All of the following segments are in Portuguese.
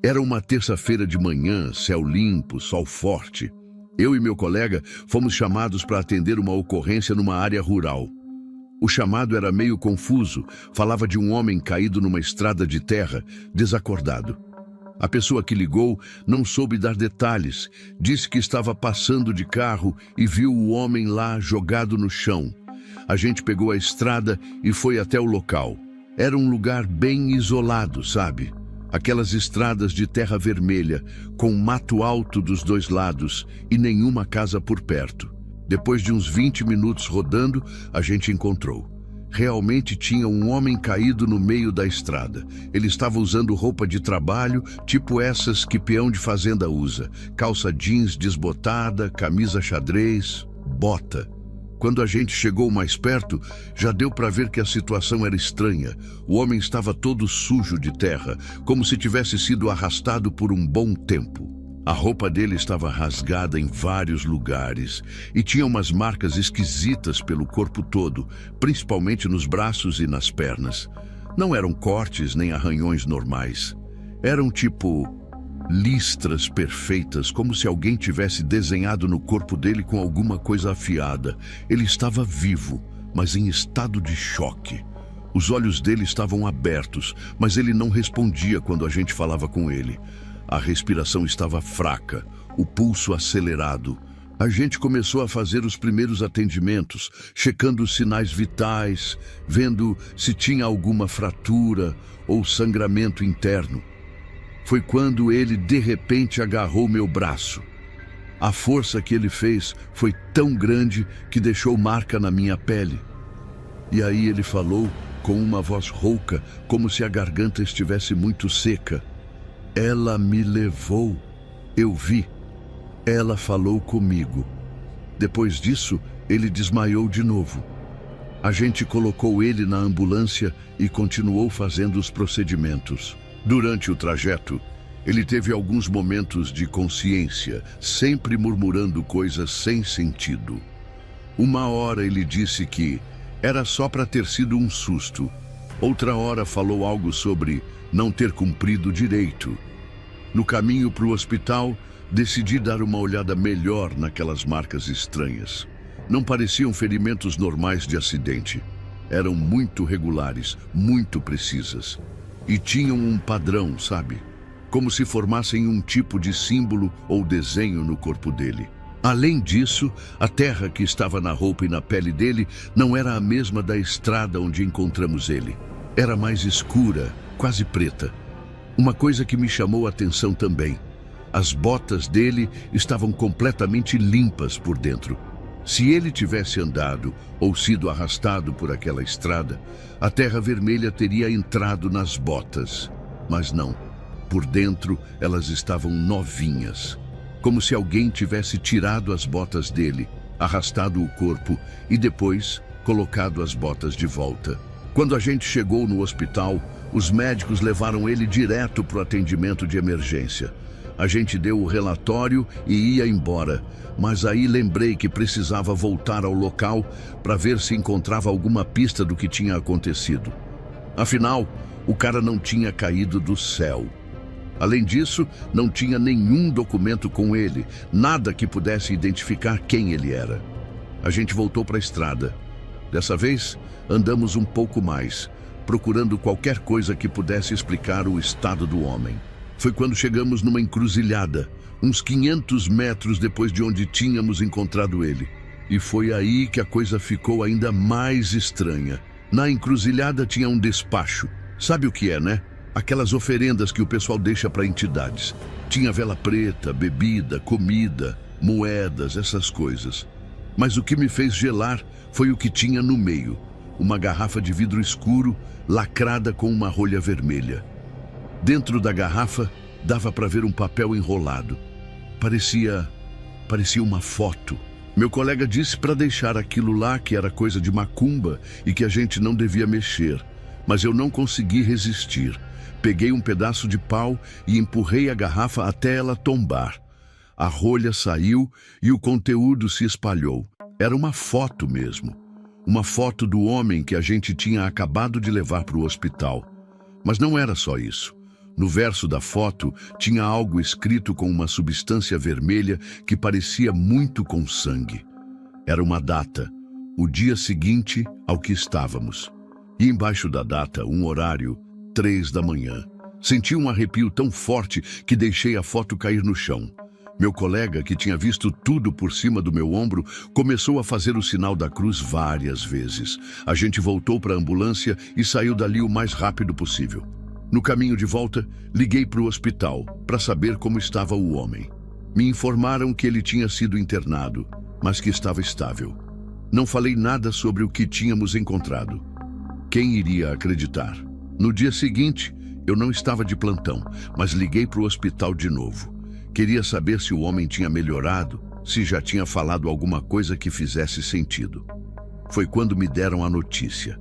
Era uma terça-feira de manhã, céu limpo, sol forte. Eu e meu colega fomos chamados para atender uma ocorrência numa área rural. O chamado era meio confuso, falava de um homem caído numa estrada de terra, desacordado. A pessoa que ligou não soube dar detalhes, disse que estava passando de carro e viu o homem lá jogado no chão. A gente pegou a estrada e foi até o local. Era um lugar bem isolado, sabe? Aquelas estradas de terra vermelha, com mato alto dos dois lados e nenhuma casa por perto. Depois de uns 20 minutos rodando, a gente encontrou. Realmente tinha um homem caído no meio da estrada. Ele estava usando roupa de trabalho, tipo essas que peão de fazenda usa. Calça jeans desbotada, camisa xadrez, bota. Quando a gente chegou mais perto, já deu para ver que a situação era estranha. O homem estava todo sujo de terra, como se tivesse sido arrastado por um bom tempo. A roupa dele estava rasgada em vários lugares e tinha umas marcas esquisitas pelo corpo todo, principalmente nos braços e nas pernas. Não eram cortes nem arranhões normais. Eram tipo listras perfeitas, como se alguém tivesse desenhado no corpo dele com alguma coisa afiada. Ele estava vivo, mas em estado de choque. Os olhos dele estavam abertos, mas ele não respondia quando a gente falava com ele. A respiração estava fraca, o pulso acelerado. A gente começou a fazer os primeiros atendimentos, checando os sinais vitais, vendo se tinha alguma fratura ou sangramento interno. Foi quando ele, de repente, agarrou meu braço. A força que ele fez foi tão grande que deixou marca na minha pele. E aí ele falou com uma voz rouca, como se a garganta estivesse muito seca. Ela me levou. Eu vi. Ela falou comigo. Depois disso, ele desmaiou de novo. A gente colocou ele na ambulância e continuou fazendo os procedimentos. Durante o trajeto, ele teve alguns momentos de consciência, sempre murmurando coisas sem sentido. Uma hora ele disse que era só para ter sido um susto. Outra hora falou algo sobre não ter cumprido direito. No caminho para o hospital, decidi dar uma olhada melhor naquelas marcas estranhas. Não pareciam ferimentos normais de acidente. Eram muito regulares, muito precisas. E tinham um padrão, sabe? Como se formassem um tipo de símbolo ou desenho no corpo dele. Além disso, a terra que estava na roupa e na pele dele não era a mesma da estrada onde encontramos ele. Era mais escura, quase preta. Uma coisa que me chamou a atenção também. As botas dele estavam completamente limpas por dentro. Se ele tivesse andado ou sido arrastado por aquela estrada, a terra vermelha teria entrado nas botas. Mas não. Por dentro, elas estavam novinhas. Como se alguém tivesse tirado as botas dele, arrastado o corpo e depois colocado as botas de volta. Quando a gente chegou no hospital, os médicos levaram ele direto para o atendimento de emergência. A gente deu o relatório e ia embora, mas aí lembrei que precisava voltar ao local para ver se encontrava alguma pista do que tinha acontecido. Afinal, o cara não tinha caído do céu. Além disso, não tinha nenhum documento com ele, nada que pudesse identificar quem ele era. A gente voltou para a estrada. Dessa vez, andamos um pouco mais, procurando qualquer coisa que pudesse explicar o estado do homem. Foi quando chegamos numa encruzilhada, uns 500 metros depois de onde tínhamos encontrado ele. E foi aí que a coisa ficou ainda mais estranha. Na encruzilhada tinha um despacho. Sabe o que é, né? Aquelas oferendas que o pessoal deixa para entidades. Tinha vela preta, bebida, comida, moedas, essas coisas. Mas o que me fez gelar foi o que tinha no meio. Uma garrafa de vidro escuro, lacrada com uma rolha vermelha. Dentro da garrafa, dava para ver um papel enrolado. Parecia uma foto. Meu colega disse para deixar aquilo lá, que era coisa de macumba e que a gente não devia mexer. Mas eu não consegui resistir. Peguei um pedaço de pau e empurrei a garrafa até ela tombar. A rolha saiu e o conteúdo se espalhou. Era uma foto mesmo. Uma foto do homem que a gente tinha acabado de levar para o hospital. Mas não era só isso. No verso da foto tinha algo escrito com uma substância vermelha que parecia muito com sangue. Era uma data, o dia seguinte ao que estávamos. E embaixo da data, um horário, 3 da manhã. Senti um arrepio tão forte que deixei a foto cair no chão. Meu colega, que tinha visto tudo por cima do meu ombro, começou a fazer o sinal da cruz várias vezes. A gente voltou para a ambulância e saiu dali o mais rápido possível. No caminho de volta, liguei para o hospital para saber como estava o homem. Me informaram que ele tinha sido internado, mas que estava estável. Não falei nada sobre o que tínhamos encontrado. Quem iria acreditar? No dia seguinte, eu não estava de plantão, mas liguei para o hospital de novo. Queria saber se o homem tinha melhorado, se já tinha falado alguma coisa que fizesse sentido. Foi quando me deram a notícia.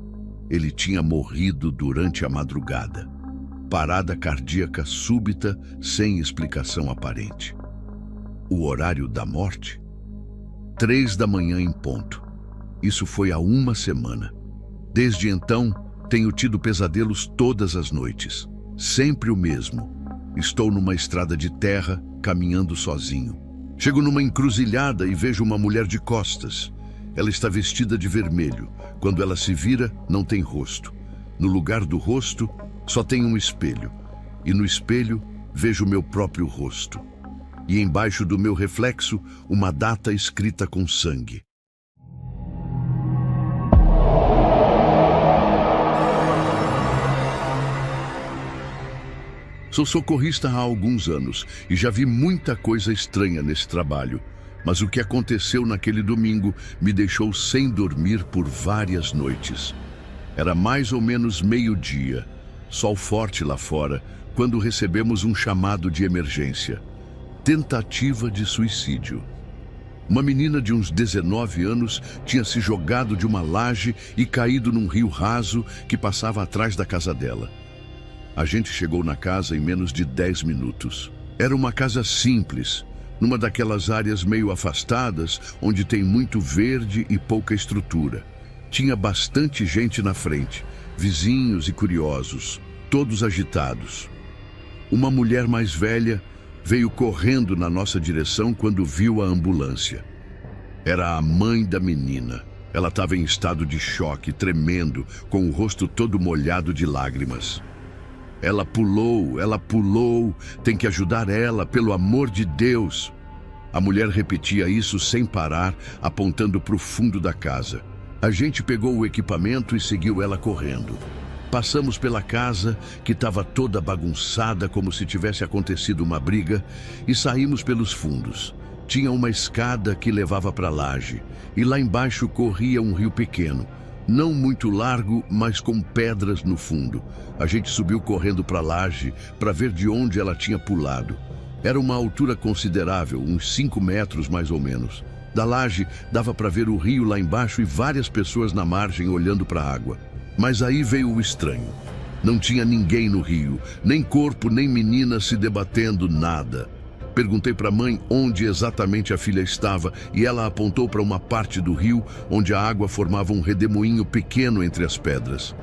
Ele tinha morrido durante a madrugada. Parada cardíaca súbita, sem explicação aparente. O horário da morte? 3 da manhã em ponto. Isso foi há uma semana. Desde então, tenho tido pesadelos todas as noites. Sempre o mesmo. Estou numa estrada de terra, caminhando sozinho. Chego numa encruzilhada e vejo uma mulher de costas. Ela está vestida de vermelho. Quando ela se vira, não tem rosto. No lugar do rosto, só tem um espelho. E no espelho, vejo o meu próprio rosto. E embaixo do meu reflexo, uma data escrita com sangue. Sou socorrista há alguns anos e já vi muita coisa estranha nesse trabalho. Mas o que aconteceu naquele domingo me deixou sem dormir por várias noites. Era mais ou menos meio-dia, sol forte lá fora, quando recebemos um chamado de emergência. Tentativa de suicídio. Uma menina de uns 19 anos tinha se jogado de uma laje e caído num rio raso que passava atrás da casa dela. A gente chegou na casa em menos de 10 minutos. Era uma casa simples, numa daquelas áreas meio afastadas, onde tem muito verde e pouca estrutura. Tinha bastante gente na frente, vizinhos e curiosos, todos agitados. Uma mulher mais velha veio correndo na nossa direção quando viu a ambulância. Era a mãe da menina. Ela estava em estado de choque, tremendo, com o rosto todo molhado de lágrimas. Ela pulou, tem que ajudar ela, pelo amor de Deus. A mulher repetia isso sem parar, apontando para o fundo da casa. A gente pegou o equipamento e seguiu ela correndo. Passamos pela casa, que estava toda bagunçada, como se tivesse acontecido uma briga, e saímos pelos fundos. Tinha uma escada que levava para a laje, e lá embaixo corria um rio pequeno. Não muito largo, mas com pedras no fundo. A gente subiu correndo para a laje para ver de onde ela tinha pulado. Era uma altura considerável, uns 5 metros mais ou menos. Da laje dava para ver o rio lá embaixo e várias pessoas na margem olhando para a água. Mas aí veio o estranho. Não tinha ninguém no rio, nem corpo, nem menina se debatendo, nada. Perguntei para a mãe onde exatamente a filha estava e ela apontou para uma parte do rio onde a água formava um redemoinho pequeno entre as pedras.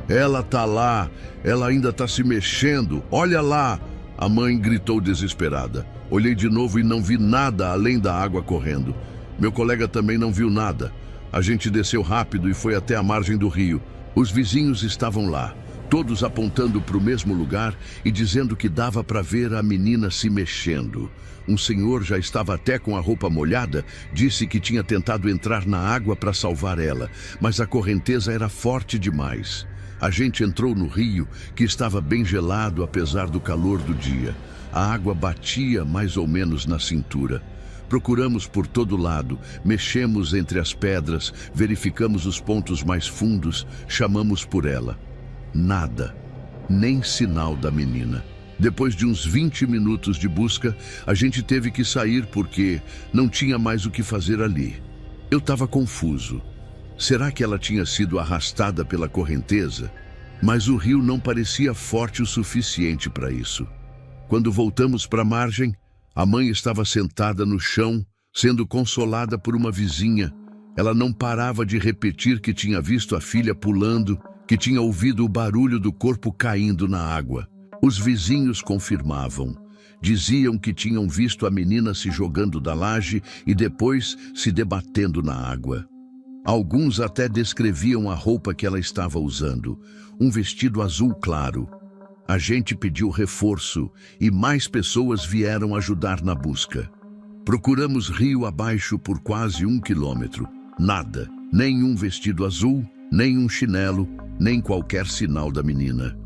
Ela tá lá, ela ainda tá se mexendo, olha lá! A mãe gritou desesperada. Olhei de novo e não vi nada além da água correndo. Meu colega também não viu nada. A gente desceu rápido e foi até a margem do rio. Os vizinhos estavam lá, todos apontando para o mesmo lugar e dizendo que dava para ver a menina se mexendo. Um senhor já estava até com a roupa molhada, disse que tinha tentado entrar na água para salvar ela, mas a correnteza era forte demais. A gente entrou no rio, que estava bem gelado apesar do calor do dia. A água batia mais ou menos na cintura. Procuramos por todo lado, mexemos entre as pedras, verificamos os pontos mais fundos, chamamos por ela. Nada, nem sinal da menina. Depois de uns 20 minutos de busca, a gente teve que sair porque não tinha mais o que fazer ali. Eu estava confuso. Será que ela tinha sido arrastada pela correnteza? Mas o rio não parecia forte o suficiente para isso. Quando voltamos para a margem, a mãe estava sentada no chão, sendo consolada por uma vizinha, Ela não parava de repetir que tinha visto a filha pulando, que tinha ouvido o barulho do corpo caindo na água. Os vizinhos confirmavam. Diziam que tinham visto a menina se jogando da laje e depois se debatendo na água. Alguns até descreviam a roupa que ela estava usando, um vestido azul claro. A gente pediu reforço e mais pessoas vieram ajudar na busca. Procuramos rio abaixo por quase 1 quilômetro. Nada, nenhum vestido azul, nem um chinelo, nem qualquer sinal da menina.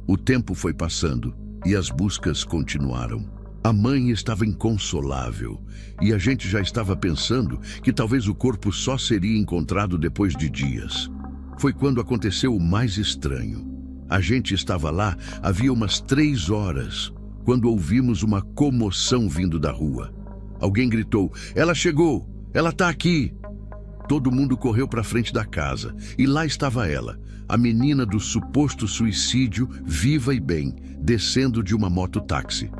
O tempo foi passando e as buscas continuaram. A mãe estava inconsolável e a gente já estava pensando que talvez o corpo só seria encontrado depois de dias. Foi quando aconteceu o mais estranho. A gente estava lá havia umas 3 horas, quando ouvimos uma comoção vindo da rua. Alguém gritou: "Ela chegou! Ela está aqui!" Todo mundo correu para frente da casa e lá estava ela, a menina do suposto suicídio, viva e bem, descendo de uma mototáxi.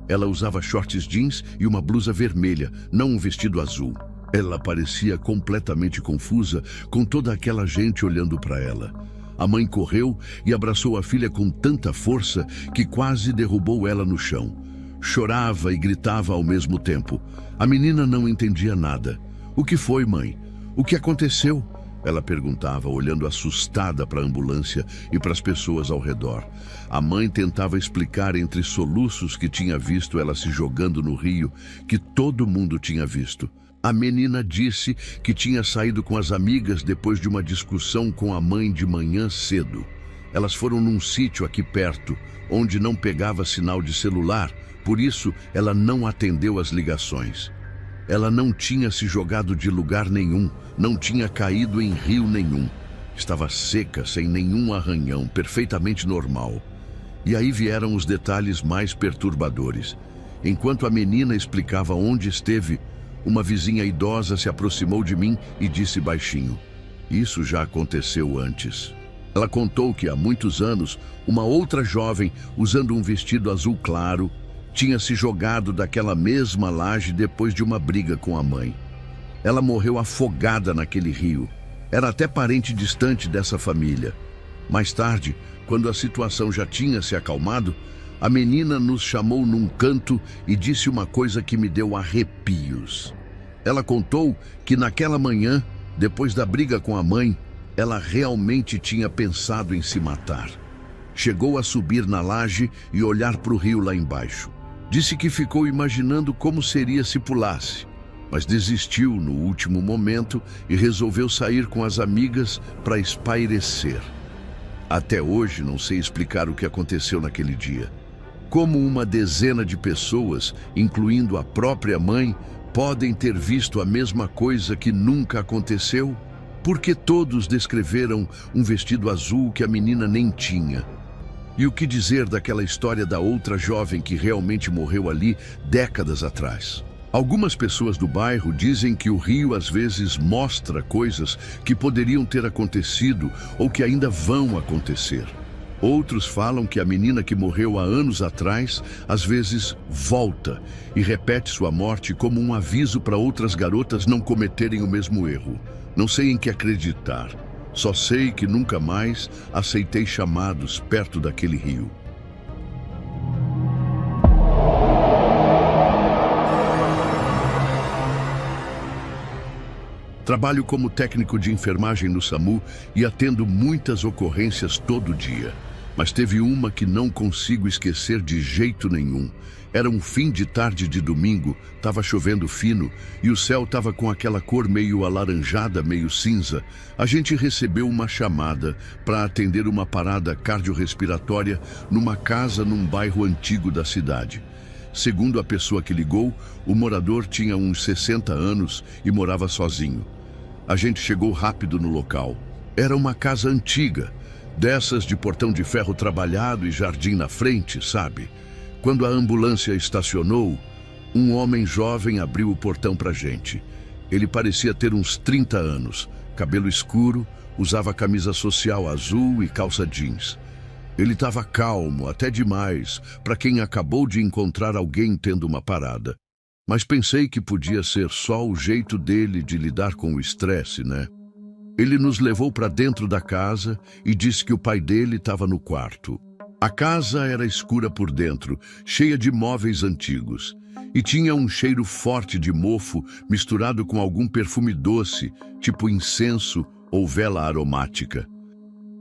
Ela usava shorts jeans e uma blusa vermelha, não um vestido azul. Ela parecia completamente confusa, com toda aquela gente olhando para ela. A mãe correu e abraçou a filha com tanta força que quase derrubou ela no chão. Chorava e gritava ao mesmo tempo. A menina não entendia nada. "O que foi, mãe? O que aconteceu?" Ela perguntava, olhando assustada para a ambulância e para as pessoas ao redor. A mãe tentava explicar entre soluços que tinha visto ela se jogando no rio, que todo mundo tinha visto. A menina disse que tinha saído com as amigas depois de uma discussão com a mãe de manhã cedo. Elas foram num sítio aqui perto, onde não pegava sinal de celular, por isso ela não atendeu as ligações. Ela não tinha se jogado de lugar nenhum, não tinha caído em rio nenhum. Estava seca, sem nenhum arranhão, perfeitamente normal. E aí vieram os detalhes mais perturbadores. Enquanto a menina explicava onde esteve, uma vizinha idosa se aproximou de mim e disse baixinho: "Isso já aconteceu antes." Ela contou que há muitos anos, uma outra jovem, usando um vestido azul claro, tinha se jogado daquela mesma laje depois de uma briga com a mãe. Ela morreu afogada naquele rio. Era até parente distante dessa família. Mais tarde, quando a situação já tinha se acalmado, a menina nos chamou num canto e disse uma coisa que me deu arrepios. Ela contou que naquela manhã, depois da briga com a mãe, ela realmente tinha pensado em se matar. Chegou a subir na laje e olhar para o rio lá embaixo. Disse que ficou imaginando como seria se pulasse, mas desistiu no último momento e resolveu sair com as amigas para espairecer. Até hoje não sei explicar o que aconteceu naquele dia. Como uma dezena de pessoas, incluindo a própria mãe, podem ter visto a mesma coisa que nunca aconteceu? Porque todos descreveram um vestido azul que a menina nem tinha. E o que dizer daquela história da outra jovem que realmente morreu ali décadas atrás? Algumas pessoas do bairro dizem que o rio às vezes mostra coisas que poderiam ter acontecido ou que ainda vão acontecer. Outros falam que a menina que morreu há anos atrás às vezes volta e repete sua morte como um aviso para outras garotas não cometerem o mesmo erro. Não sei em que acreditar. Só sei que nunca mais aceitei chamados perto daquele rio. Trabalho como técnico de enfermagem no SAMU e atendo muitas ocorrências todo dia. Mas teve uma que não consigo esquecer de jeito nenhum. Era um fim de tarde de domingo, estava chovendo fino e o céu estava com aquela cor meio alaranjada, meio cinza. A gente recebeu uma chamada para atender uma parada cardiorrespiratória numa casa num bairro antigo da cidade. Segundo a pessoa que ligou, o morador tinha uns 60 anos e morava sozinho. A gente chegou rápido no local. Era uma casa antiga, dessas de portão de ferro trabalhado e jardim na frente, sabe? Quando a ambulância estacionou, um homem jovem abriu o portão pra gente. Ele parecia ter uns 30 anos, cabelo escuro, usava camisa social azul e calça jeans. Ele estava calmo, até demais, para quem acabou de encontrar alguém tendo uma parada. Mas pensei que podia ser só o jeito dele de lidar com o estresse, né? Ele nos levou para dentro da casa e disse que o pai dele estava no quarto. A casa era escura por dentro, cheia de móveis antigos, e tinha um cheiro forte de mofo misturado com algum perfume doce, tipo incenso ou vela aromática.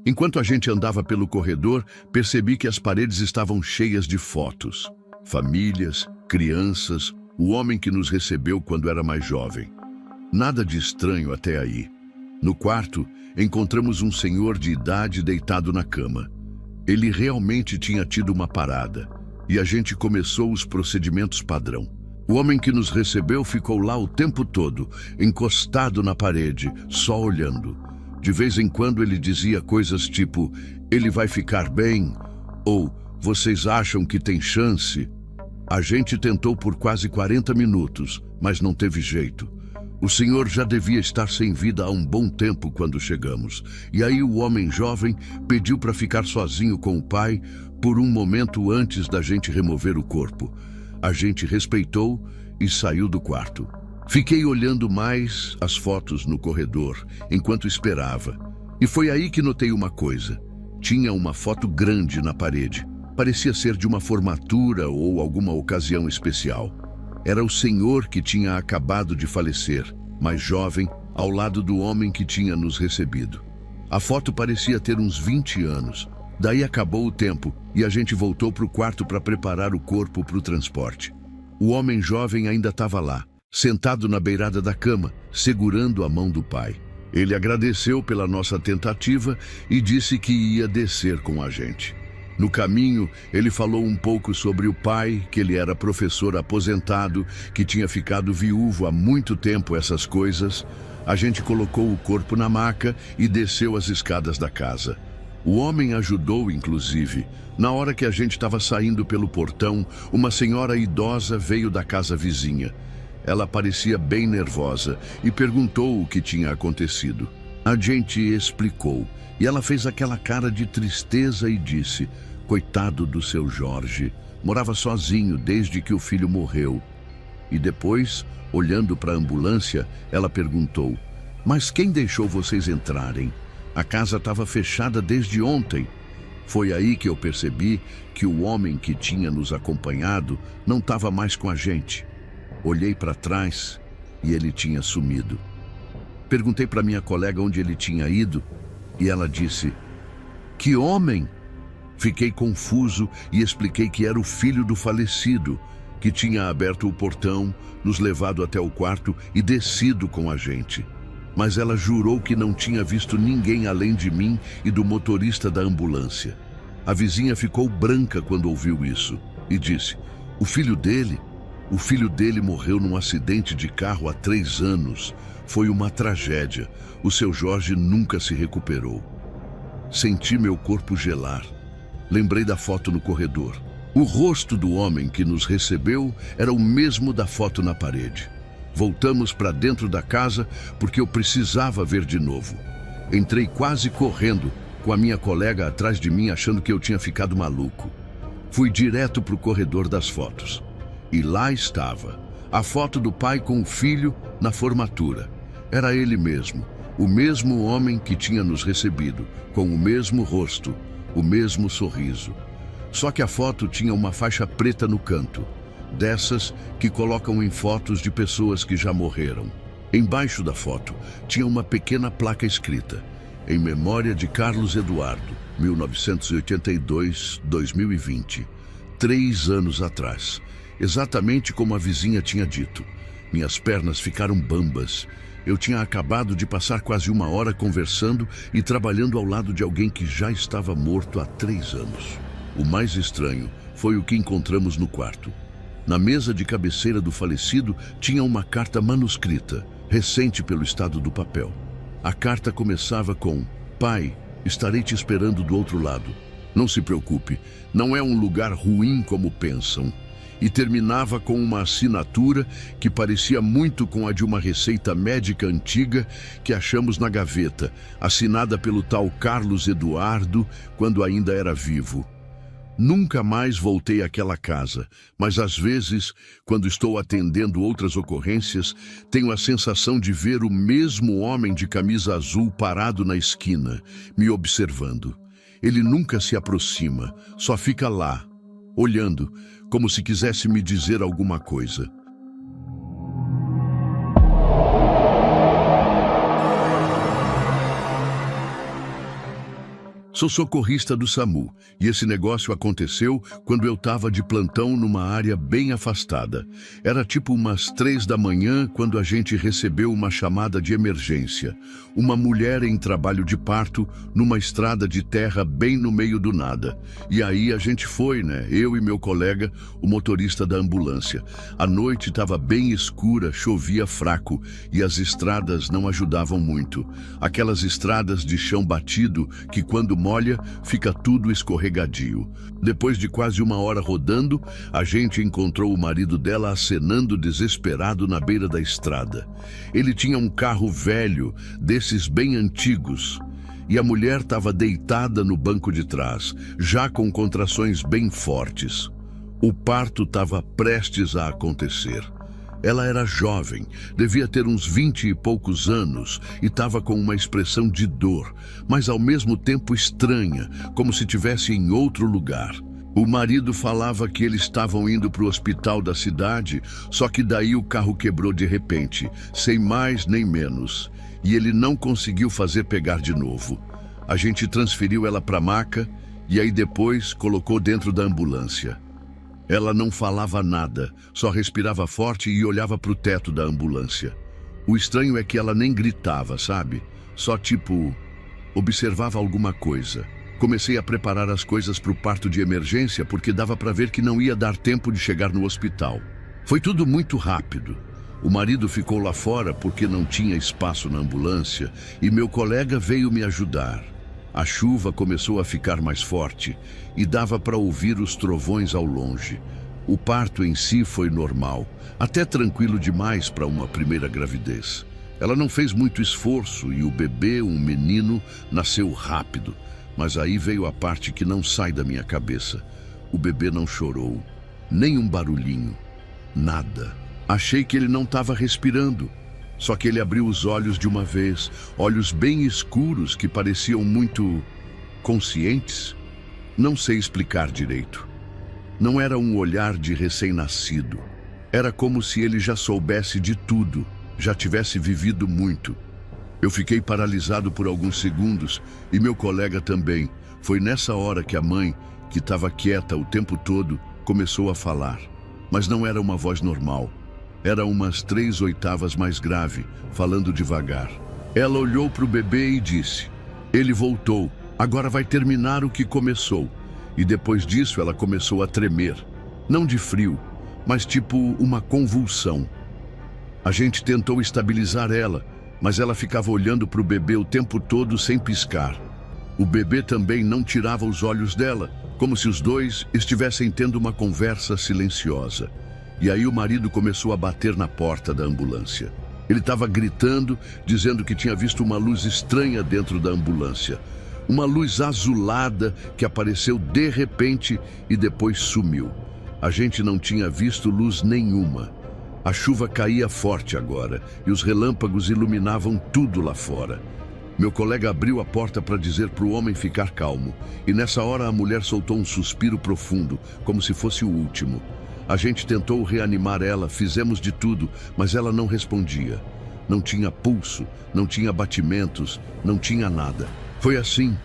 Enquanto a gente andava pelo corredor, percebi que as paredes estavam cheias de fotos. Famílias, crianças, o homem que nos recebeu quando era mais jovem. Nada de estranho até aí. No quarto, encontramos um senhor de idade deitado na cama. Ele realmente tinha tido uma parada, e a gente começou os procedimentos padrão. O homem que nos recebeu ficou lá o tempo todo, encostado na parede, só olhando. De vez em quando ele dizia coisas tipo, ele vai ficar bem, ou vocês acham que tem chance? A gente tentou por quase 40 minutos, mas não teve jeito. O senhor já devia estar sem vida há um bom tempo quando chegamos. E aí o homem jovem pediu para ficar sozinho com o pai por um momento antes da gente remover o corpo. A gente respeitou e saiu do quarto. Fiquei olhando mais as fotos no corredor, enquanto esperava. E foi aí que notei uma coisa. Tinha uma foto grande na parede. Parecia ser de uma formatura ou alguma ocasião especial. Era o senhor que tinha acabado de falecer, mais jovem, ao lado do homem que tinha nos recebido. A foto parecia ter uns 20 anos. Daí acabou o tempo e a gente voltou para o quarto para preparar o corpo para o transporte. O homem jovem ainda estava lá, sentado na beirada da cama, segurando a mão do pai. Ele agradeceu pela nossa tentativa e disse que ia descer com a gente. No caminho, ele falou um pouco sobre o pai, que ele era professor aposentado, que tinha ficado viúvo há muito tempo, essas coisas. A gente colocou o corpo na maca e desceu as escadas da casa. O homem ajudou, inclusive. Na hora que a gente estava saindo pelo portão, uma senhora idosa veio da casa vizinha. Ela parecia bem nervosa e perguntou o que tinha acontecido. A gente explicou e ela fez aquela cara de tristeza e disse: coitado do seu Jorge, morava sozinho desde que o filho morreu. E depois, olhando para a ambulância, ela perguntou: mas quem deixou vocês entrarem? A casa estava fechada desde ontem. Foi aí que eu percebi que o homem que tinha nos acompanhado não estava mais com a gente. Olhei para trás e ele tinha sumido. Perguntei para minha colega onde ele tinha ido e ela disse: que homem? Fiquei confuso e expliquei que era o filho do falecido, que tinha aberto o portão, nos levado até o quarto e descido com a gente. Mas ela jurou que não tinha visto ninguém além de mim e do motorista da ambulância. A vizinha ficou branca quando ouviu isso e disse: o filho dele? O filho dele morreu num acidente de carro há 3 anos. Foi uma tragédia. O seu Jorge nunca se recuperou. Senti meu corpo gelar. Lembrei da foto no corredor. O rosto do homem que nos recebeu era o mesmo da foto na parede. Voltamos para dentro da casa porque eu precisava ver de novo. Entrei quase correndo, com a minha colega atrás de mim achando que eu tinha ficado maluco. Fui direto para o corredor das fotos. E lá estava, a foto do pai com o filho na formatura. Era ele mesmo, o mesmo homem que tinha nos recebido, com o mesmo rosto, o mesmo sorriso. Só que a foto tinha uma faixa preta no canto, dessas que colocam em fotos de pessoas que já morreram. Embaixo da foto tinha uma pequena placa escrita: em memória de Carlos Eduardo, 1982-2020, 3 anos atrás. Exatamente como a vizinha tinha dito. Minhas pernas ficaram bambas. Eu tinha acabado de passar quase 1 hora conversando e trabalhando ao lado de alguém que já estava morto há 3 anos. O mais estranho foi o que encontramos no quarto. Na mesa de cabeceira do falecido tinha uma carta manuscrita, recente pelo estado do papel. A carta começava com: pai, estarei te esperando do outro lado. Não se preocupe, não é um lugar ruim como pensam. E terminava com uma assinatura que parecia muito com a de uma receita médica antiga que achamos na gaveta, assinada pelo tal Carlos Eduardo quando ainda era vivo. Nunca mais voltei àquela casa, mas às vezes, quando estou atendendo outras ocorrências, tenho a sensação de ver o mesmo homem de camisa azul parado na esquina, me observando. Ele nunca se aproxima, só fica lá, olhando, como se quisesse me dizer alguma coisa. Sou socorrista do SAMU e esse negócio aconteceu quando eu estava de plantão numa área bem afastada. Era tipo umas 3 da manhã quando a gente recebeu uma chamada de emergência. Uma mulher em trabalho de parto numa estrada de terra bem no meio do nada. E aí a gente foi, né? Eu e meu colega, o motorista da ambulância. A noite estava bem escura, chovia fraco e as estradas não ajudavam muito. Aquelas estradas de chão batido que quando molha, fica tudo escorregadio. Depois de quase 1 hora rodando, a gente encontrou o marido dela acenando desesperado na beira da estrada. Ele tinha um carro velho, desses bem antigos, e a mulher estava deitada no banco de trás, já com contrações bem fortes. O parto estava prestes a acontecer. Ela era jovem, devia ter uns 20 e poucos anos e estava com uma expressão de dor, mas ao mesmo tempo estranha, como se estivesse em outro lugar. O marido falava que eles estavam indo para o hospital da cidade, só que daí o carro quebrou de repente, sem mais nem menos, e ele não conseguiu fazer pegar de novo. A gente transferiu ela para a maca e aí depois colocou dentro da ambulância. Ela não falava nada, só respirava forte e olhava para o teto da ambulância. O estranho é que ela nem gritava, sabe? Só observava alguma coisa. Comecei a preparar as coisas para o parto de emergência porque dava para ver que não ia dar tempo de chegar no hospital. Foi tudo muito rápido. O marido ficou lá fora porque não tinha espaço na ambulância e meu colega veio me ajudar. A chuva começou a ficar mais forte e dava para ouvir os trovões ao longe. O parto em si foi normal, até tranquilo demais para uma primeira gravidez. Ela não fez muito esforço e o bebê, um menino, nasceu rápido. Mas aí veio a parte que não sai da minha cabeça. O bebê não chorou, nem um barulhinho, nada. Achei que ele não estava respirando. Só que ele abriu os olhos de uma vez, olhos bem escuros que pareciam muito conscientes. Não sei explicar direito. Não era um olhar de recém-nascido. Era como se ele já soubesse de tudo, já tivesse vivido muito. Eu fiquei paralisado por alguns segundos e meu colega também. Foi nessa hora que a mãe, que estava quieta o tempo todo, começou a falar. Mas não era uma voz normal. Era umas 3 oitavas mais grave, falando devagar. Ela olhou para o bebê e disse: "Ele voltou, agora vai terminar o que começou." E depois disso ela começou a tremer. Não de frio, mas tipo uma convulsão. A gente tentou estabilizar ela, mas ela ficava olhando para o bebê o tempo todo sem piscar. O bebê também não tirava os olhos dela, como se os dois estivessem tendo uma conversa silenciosa. E aí o marido começou a bater na porta da ambulância. Ele estava gritando, dizendo que tinha visto uma luz estranha dentro da ambulância. Uma luz azulada que apareceu de repente e depois sumiu. A gente não tinha visto luz nenhuma. A chuva caía forte agora e os relâmpagos iluminavam tudo lá fora. Meu colega abriu a porta para dizer para o homem ficar calmo. E nessa hora a mulher soltou um suspiro profundo, como se fosse o último. A gente tentou reanimar ela, fizemos de tudo, mas ela não respondia. Não tinha pulso, não tinha batimentos, não tinha nada. Foi assim,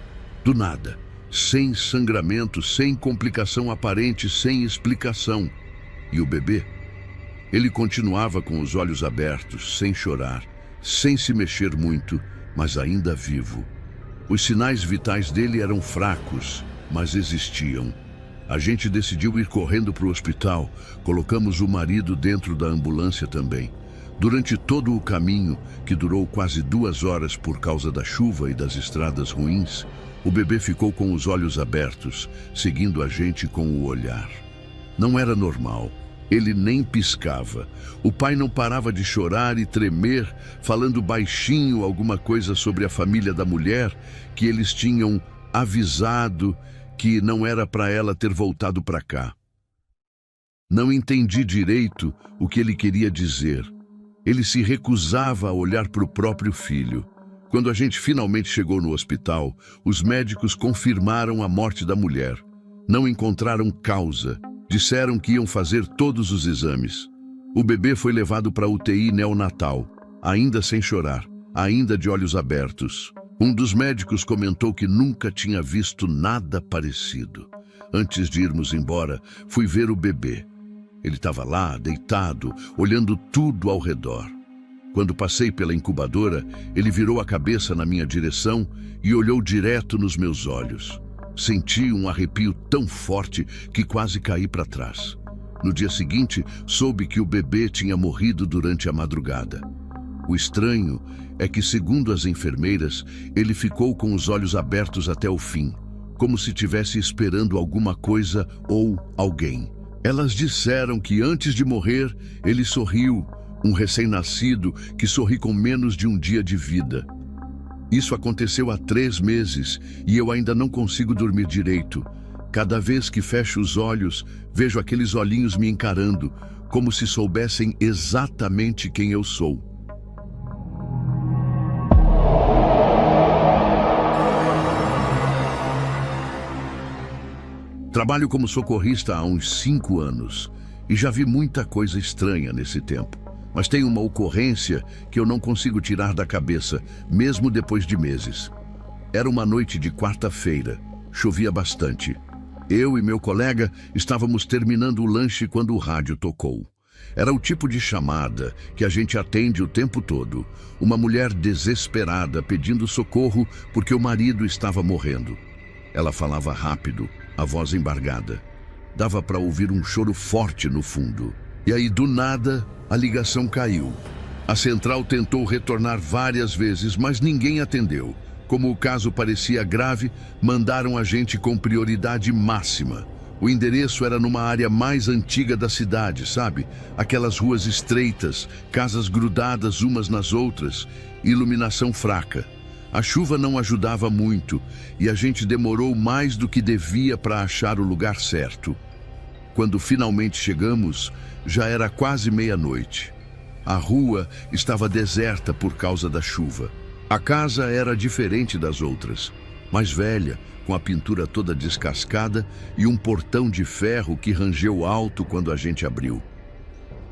do nada, sem sangramento, sem complicação aparente, sem explicação. E o bebê? Ele continuava com os olhos abertos, sem chorar, sem se mexer muito, mas ainda vivo. Os sinais vitais dele eram fracos, mas existiam. A gente decidiu ir correndo para o hospital. Colocamos o marido dentro da ambulância também. Durante todo o caminho, que durou quase 2 horas por causa da chuva e das estradas ruins, o bebê ficou com os olhos abertos, seguindo a gente com o olhar. Não era normal. Ele nem piscava. O pai não parava de chorar e tremer, falando baixinho alguma coisa sobre a família da mulher, que eles tinham avisado que não era para ela ter voltado para cá. Não entendi direito o que ele queria dizer. Ele se recusava a olhar para o próprio filho. Quando a gente finalmente chegou no hospital, os médicos confirmaram a morte da mulher. Não encontraram causa. Disseram que iam fazer todos os exames. O bebê foi levado para a UTI neonatal, ainda sem chorar, ainda de olhos abertos. Um dos médicos comentou que nunca tinha visto nada parecido. Antes de irmos embora, fui ver o bebê. Ele estava lá, deitado, olhando tudo ao redor. Quando passei pela incubadora, ele virou a cabeça na minha direção e olhou direto nos meus olhos. Senti um arrepio tão forte que quase caí para trás. No dia seguinte, soube que o bebê tinha morrido durante a madrugada. O estranho é que, segundo as enfermeiras, ele ficou com os olhos abertos até o fim, como se estivesse esperando alguma coisa ou alguém. Elas disseram que antes de morrer, ele sorriu, um recém-nascido que sorri com menos de um dia de vida. Isso aconteceu há 3 meses e eu ainda não consigo dormir direito. Cada vez que fecho os olhos, vejo aqueles olhinhos me encarando, como se soubessem exatamente quem eu sou. Trabalho como socorrista há uns 5 anos e já vi muita coisa estranha nesse tempo. Mas tem uma ocorrência que eu não consigo tirar da cabeça, mesmo depois de meses. Era uma noite de quarta-feira, chovia bastante. Eu e meu colega estávamos terminando o lanche quando o rádio tocou. Era o tipo de chamada que a gente atende o tempo todo. Uma mulher desesperada pedindo socorro porque o marido estava morrendo. Ela falava rápido, a voz embargada. Dava para ouvir um choro forte no fundo. E aí, do nada, a ligação caiu. A central tentou retornar várias vezes, mas ninguém atendeu. Como o caso parecia grave, mandaram a gente com prioridade máxima. O endereço era numa área mais antiga da cidade, sabe? Aquelas ruas estreitas, casas grudadas umas nas outras, iluminação fraca. A chuva não ajudava muito e a gente demorou mais do que devia para achar o lugar certo. Quando finalmente chegamos, já era quase meia-noite. A rua estava deserta por causa da chuva. A casa era diferente das outras, mais velha, com a pintura toda descascada e um portão de ferro que rangeu alto quando a gente abriu.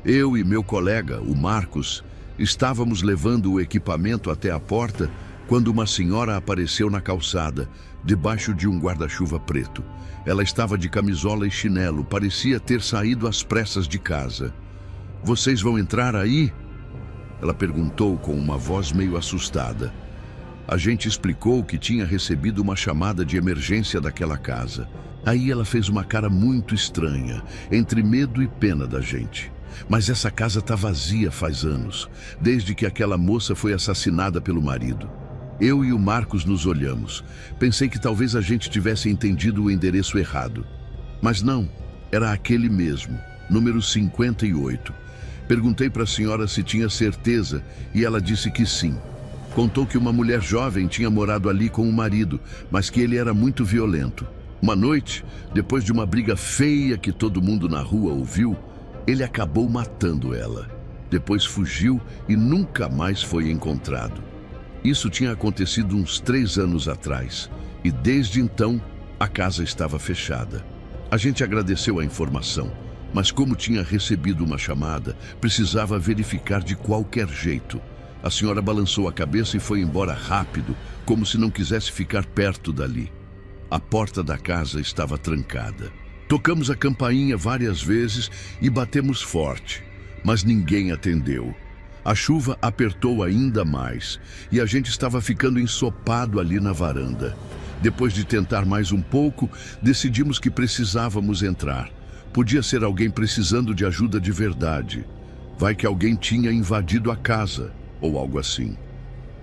Eu e meu colega, o Marcos, estávamos levando o equipamento até a porta quando uma senhora apareceu na calçada, debaixo de um guarda-chuva preto. Ela estava de camisola e chinelo, parecia ter saído às pressas de casa. "Vocês vão entrar aí?" Ela perguntou com uma voz meio assustada. A gente explicou que tinha recebido uma chamada de emergência daquela casa. Aí ela fez uma cara muito estranha, entre medo e pena da gente. Mas essa casa está vazia faz anos, desde que aquela moça foi assassinada pelo marido. Eu e o Marcos nos olhamos. Pensei que talvez a gente tivesse entendido o endereço errado. Mas não, era aquele mesmo, número 58. Perguntei para a senhora se tinha certeza e ela disse que sim. Contou que uma mulher jovem tinha morado ali com o marido, mas que ele era muito violento. Uma noite, depois de uma briga feia que todo mundo na rua ouviu, ele acabou matando ela. Depois fugiu e nunca mais foi encontrado. Isso tinha acontecido uns 3 anos atrás, e desde então a casa estava fechada. A gente agradeceu a informação, mas como tinha recebido uma chamada, precisava verificar de qualquer jeito. A senhora balançou a cabeça e foi embora rápido, como se não quisesse ficar perto dali. A porta da casa estava trancada. Tocamos a campainha várias vezes e batemos forte, mas ninguém atendeu. A chuva apertou ainda mais e a gente estava ficando ensopado ali na varanda. Depois de tentar mais um pouco, decidimos que precisávamos entrar. Podia ser alguém precisando de ajuda de verdade. Vai que alguém tinha invadido a casa, ou algo assim.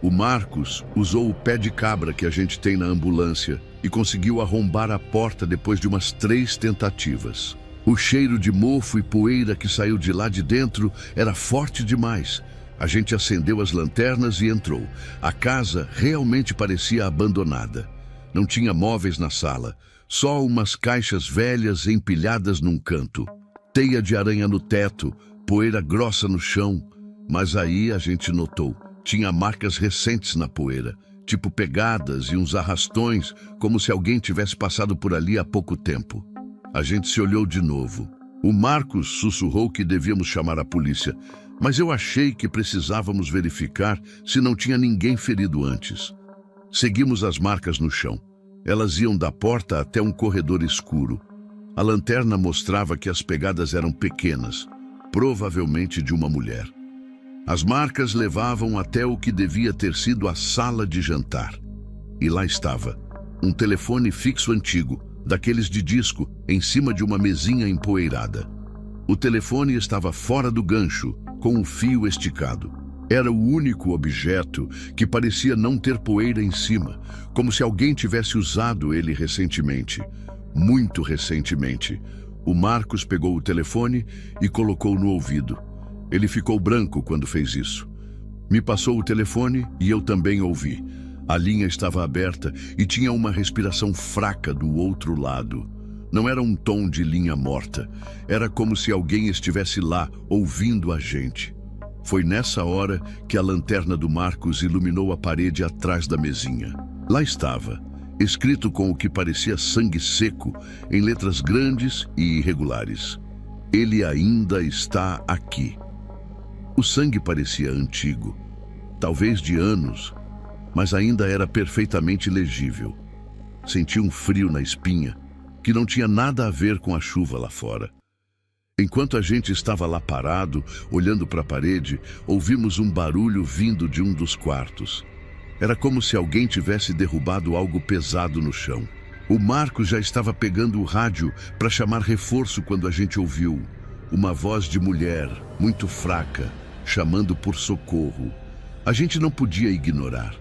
O Marcos usou o pé de cabra que a gente tem na ambulância e conseguiu arrombar a porta depois de umas 3 tentativas. O cheiro de mofo e poeira que saiu de lá de dentro era forte demais. A gente acendeu as lanternas e entrou. A casa realmente parecia abandonada. Não tinha móveis na sala, só umas caixas velhas empilhadas num canto. Teia de aranha no teto, poeira grossa no chão. Mas aí a gente notou, tinha marcas recentes na poeira, tipo pegadas e uns arrastões, como se alguém tivesse passado por ali há pouco tempo. A gente se olhou de novo. O Marcos sussurrou que devíamos chamar a polícia, mas eu achei que precisávamos verificar se não tinha ninguém ferido antes. Seguimos as marcas no chão. Elas iam da porta até um corredor escuro. A lanterna mostrava que as pegadas eram pequenas, provavelmente de uma mulher. As marcas levavam até o que devia ter sido a sala de jantar. E lá estava, um telefone fixo antigo, daqueles de disco, em cima de uma mesinha empoeirada. O telefone estava fora do gancho, com o fio esticado. Era o único objeto que parecia não ter poeira em cima, como se alguém tivesse usado ele recentemente. Muito recentemente. O Marcos pegou o telefone e colocou no ouvido. Ele ficou branco quando fez isso. Me passou o telefone e eu também ouvi. A linha estava aberta e tinha uma respiração fraca do outro lado. Não era um tom de linha morta. Era como se alguém estivesse lá, ouvindo a gente. Foi nessa hora que a lanterna do Marcos iluminou a parede atrás da mesinha. Lá estava, escrito com o que parecia sangue seco, em letras grandes e irregulares. Ele ainda está aqui. O sangue parecia antigo, talvez de anos, mas ainda era perfeitamente legível. Senti um frio na espinha, que não tinha nada a ver com a chuva lá fora. Enquanto a gente estava lá parado, olhando para a parede, ouvimos um barulho vindo de um dos quartos. Era como se alguém tivesse derrubado algo pesado no chão. O Marcos já estava pegando o rádio para chamar reforço quando a gente ouviu uma voz de mulher, muito fraca, chamando por socorro. A gente não podia ignorar.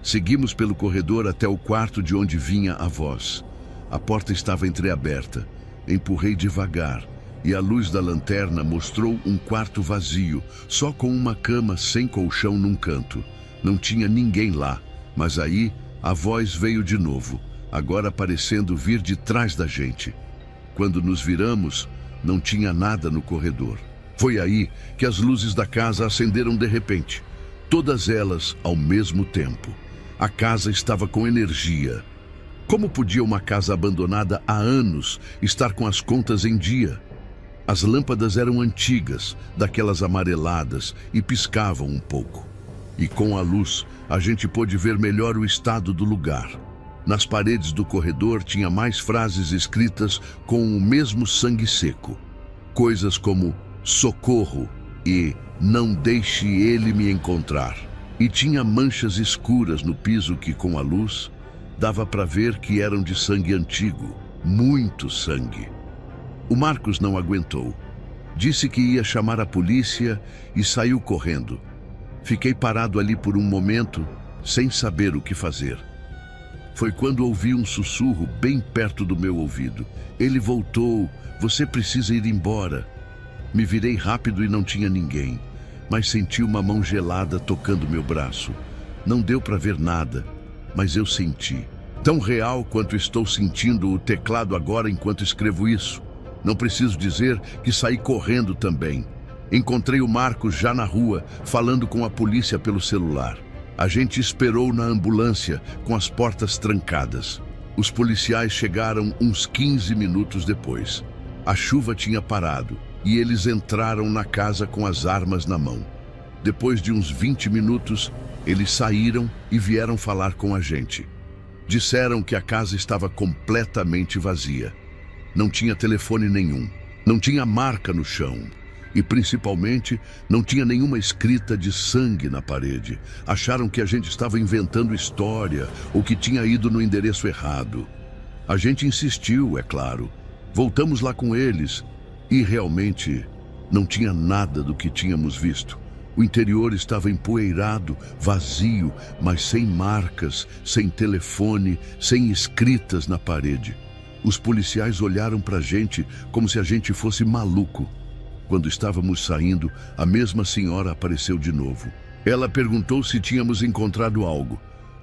Seguimos pelo corredor até o quarto de onde vinha a voz. A porta estava entreaberta. Empurrei devagar e a luz da lanterna mostrou um quarto vazio, só com uma cama sem colchão num canto. Não tinha ninguém lá, mas aí a voz veio de novo, agora parecendo vir de trás da gente. Quando nos viramos, não tinha nada no corredor. Foi aí que as luzes da casa acenderam de repente, todas elas ao mesmo tempo. A casa estava com energia. Como podia uma casa abandonada há anos estar com as contas em dia? As lâmpadas eram antigas, daquelas amareladas, e piscavam um pouco. E com a luz, a gente pôde ver melhor o estado do lugar. Nas paredes do corredor tinha mais frases escritas com o mesmo sangue seco. Coisas como socorro e não deixe ele me encontrar. E tinha manchas escuras no piso que, com a luz, dava para ver que eram de sangue antigo, muito sangue. O Marcos não aguentou. Disse que ia chamar a polícia e saiu correndo. Fiquei parado ali por um momento, sem saber o que fazer. Foi quando ouvi um sussurro bem perto do meu ouvido. Ele voltou, você precisa ir embora. Me virei rápido e não tinha ninguém, mas senti uma mão gelada tocando meu braço. Não deu para ver nada, mas eu senti. Tão real quanto estou sentindo o teclado agora enquanto escrevo isso. Não preciso dizer que saí correndo também. Encontrei o Marcos já na rua, falando com a polícia pelo celular. A gente esperou na ambulância, com as portas trancadas. Os policiais chegaram uns 15 minutos depois. A chuva tinha parado e eles entraram na casa com as armas na mão. Depois de uns 20 minutos, eles saíram e vieram falar com a gente. Disseram que a casa estava completamente vazia. Não tinha telefone nenhum, não tinha marca no chão e, principalmente, não tinha nenhuma escrita de sangue na parede. Acharam que a gente estava inventando história ou que tinha ido no endereço errado. A gente insistiu, é claro. Voltamos lá com eles e realmente não tinha nada do que tínhamos visto. O interior estava empoeirado, vazio, mas sem marcas, sem telefone, sem escritas na parede. Os policiais olharam para a gente como se a gente fosse maluco. Quando estávamos saindo, a mesma senhora apareceu de novo. Ela perguntou se tínhamos encontrado algo.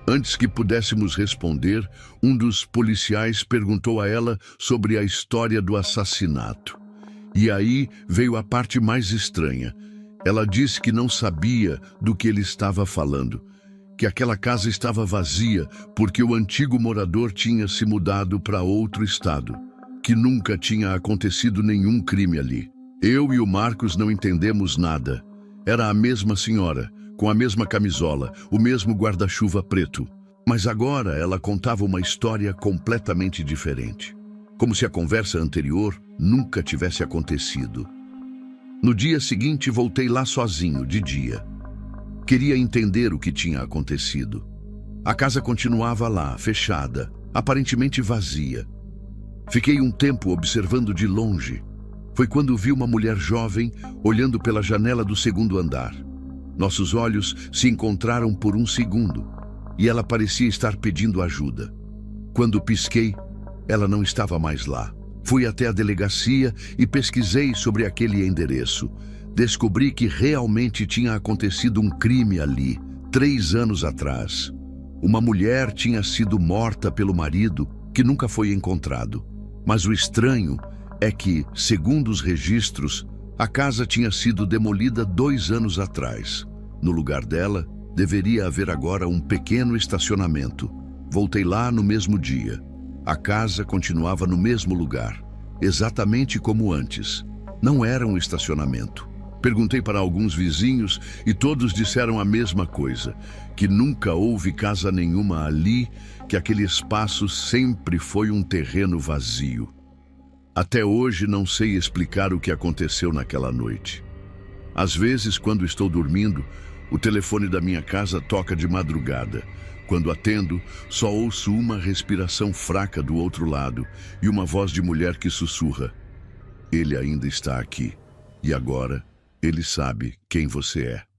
Antes que pudéssemos responder, um dos policiais perguntou a ela sobre a história do assassinato. E aí veio a parte mais estranha. Ela disse que não sabia do que ele estava falando, que aquela casa estava vazia porque o antigo morador tinha se mudado para outro estado, que nunca tinha acontecido nenhum crime ali. Eu e o Marcos não entendemos nada. Era a mesma senhora, com a mesma camisola, o mesmo guarda-chuva preto. Mas agora ela contava uma história completamente diferente. Como se a conversa anterior nunca tivesse acontecido. No dia seguinte, voltei lá sozinho, de dia. Queria entender o que tinha acontecido. A casa continuava lá, fechada, aparentemente vazia. Fiquei um tempo observando de longe. Foi quando vi uma mulher jovem olhando pela janela do segundo andar. Nossos olhos se encontraram por um segundo e ela parecia estar pedindo ajuda. Quando pisquei, ela não estava mais lá. Fui até a delegacia e pesquisei sobre aquele endereço. Descobri que realmente tinha acontecido um crime ali, 3 anos atrás. Uma mulher tinha sido morta pelo marido, que nunca foi encontrado. Mas o estranho é que, segundo os registros, a casa tinha sido demolida 2 anos atrás. No lugar dela, deveria haver agora um pequeno estacionamento. Voltei lá no mesmo dia. A casa continuava no mesmo lugar, exatamente como antes. Não era um estacionamento. Perguntei para alguns vizinhos e todos disseram a mesma coisa, que nunca houve casa nenhuma ali, que aquele espaço sempre foi um terreno vazio. Até hoje não sei explicar o que aconteceu naquela noite. Às vezes, quando estou dormindo, o telefone da minha casa toca de madrugada. Quando atendo, só ouço uma respiração fraca do outro lado e uma voz de mulher que sussurra: "Ele ainda está aqui. E agora, ele sabe quem você é."